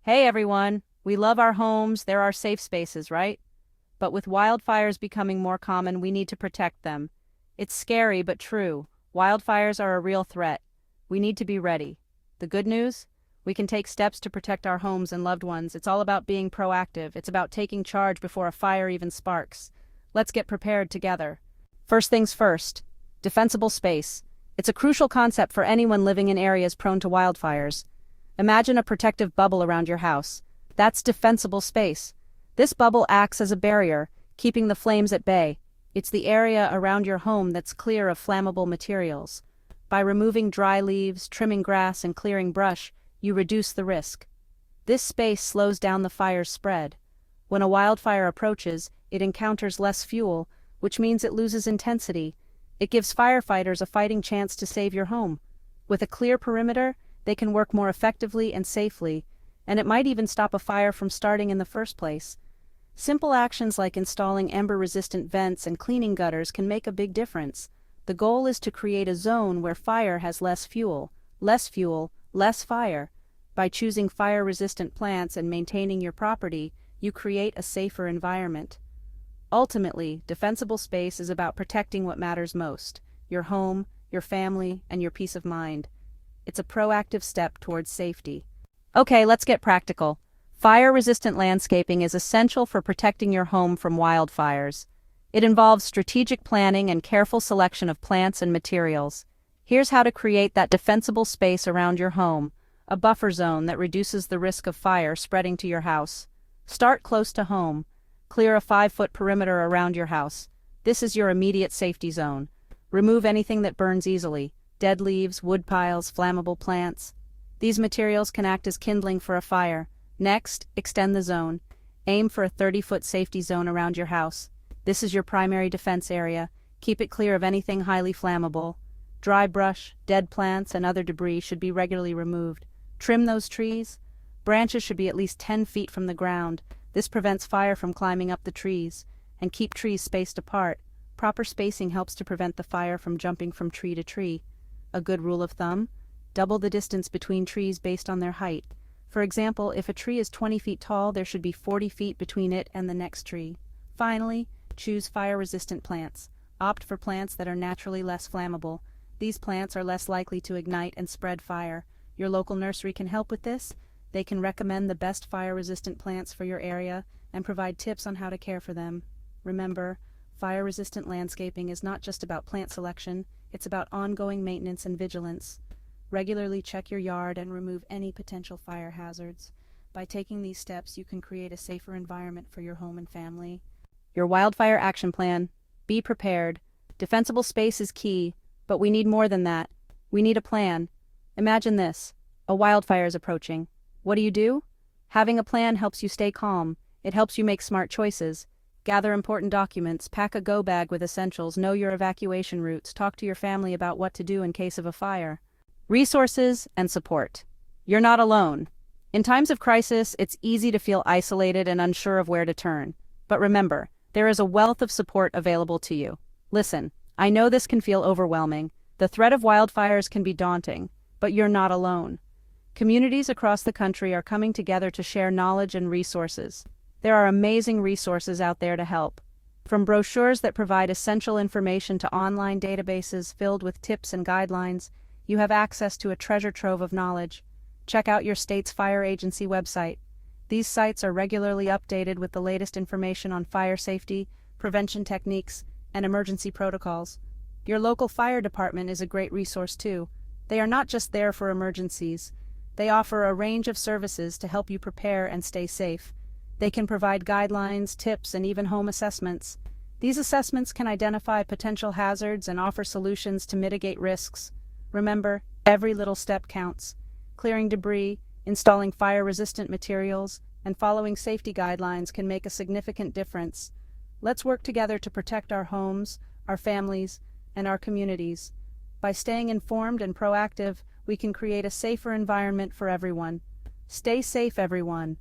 Hey everyone, we love our homes, they're our safe spaces, right? But with wildfires becoming more common, we need to protect them. It's scary but true. Wildfires are a real threat. We need to be ready. The good news? We can take steps to protect our homes and loved ones. It's all about being proactive. It's about taking charge before a fire even sparks. Let's get prepared together. First things first, defensible space. It's a crucial concept for anyone living in areas prone to wildfires. Imagine a protective bubble around your house. That's defensible space. This bubble acts as a barrier, keeping the flames at bay. It's the area around your home that's clear of flammable materials. By removing dry leaves, trimming grass, and clearing brush, you reduce the risk. This space slows down the fire's spread. When a wildfire approaches, it encounters less fuel, which means it loses intensity. It gives firefighters a fighting chance to save your home. With a clear perimeter, they can work more effectively and safely, and it might even stop a fire from starting in the first place. Simple actions like installing ember-resistant vents and cleaning gutters can make a big difference. The goal is to create a zone where fire has less fuel, less fire. By choosing fire-resistant plants and maintaining your property, you create a safer environment. Ultimately, defensible space is about protecting what matters most: your home, your family, and your peace of mind. It's a proactive step towards safety. Okay, let's get practical. Fire-resistant landscaping is essential for protecting your home from wildfires. It involves strategic planning and careful selection of plants and materials. Here's how to create that defensible space around your home, a buffer zone that reduces the risk of fire spreading to your house. Start close to home. Clear a 5-foot perimeter around your house. This is your immediate safety zone. Remove anything that burns easily: dead leaves, wood piles, flammable plants. These materials can act as kindling for a fire. Next, extend the zone. Aim for a 30-foot safety zone around your house. This is your primary defense area. Keep it clear of anything highly flammable. Dry brush, dead plants, and other debris should be regularly removed. Trim those trees. Branches should be at least 10 feet from the ground. This prevents fire from climbing up the trees. And keep trees spaced apart. Proper spacing helps to prevent the fire from jumping from tree to tree. A good rule of thumb: double the distance between trees based on their height. For example, if a tree is 20 feet tall, there should be 40 feet between it and the next tree. Finally, choose fire-resistant plants. Opt for plants that are naturally less flammable. These plants are less likely to ignite and spread fire. Your local nursery can help with this. They can recommend the best fire-resistant plants for your area and provide tips on how to care for them. Remember, fire-resistant landscaping is not just about plant selection, it's about ongoing maintenance and vigilance. Regularly check your yard and remove any potential fire hazards. By taking these steps, you can create a safer environment for your home and family. Your wildfire action plan. Be prepared. Defensible space is key, but we need more than that. We need a plan. Imagine this: a wildfire is approaching. What do? Having a plan helps you stay calm. It helps you make smart choices. Gather important documents, pack a go bag with essentials, know your evacuation routes, talk to your family about what to do in case of a fire. Resources and support. You're not alone. In times of crisis, it's easy to feel isolated and unsure of where to turn. But remember, there is a wealth of support available to you. Listen, I know this can feel overwhelming. The threat of wildfires can be daunting, but you're not alone. Communities across the country are coming together to share knowledge and resources. There are amazing resources out there to help. From brochures that provide essential information to online databases filled with tips and guidelines, you have access to a treasure trove of knowledge. Check out your state's fire agency website. These sites are regularly updated with the latest information on fire safety, prevention techniques, and emergency protocols. Your local fire department is a great resource too. They are not just there for emergencies. They offer a range of services to help you prepare and stay safe. They can provide guidelines, tips, and even home assessments. These assessments can identify potential hazards and offer solutions to mitigate risks. Remember, every little step counts. Clearing debris, installing fire-resistant materials, and following safety guidelines can make a significant difference. Let's work together to protect our homes, our families, and our communities. By staying informed and proactive, we can create a safer environment for everyone. Stay safe, everyone.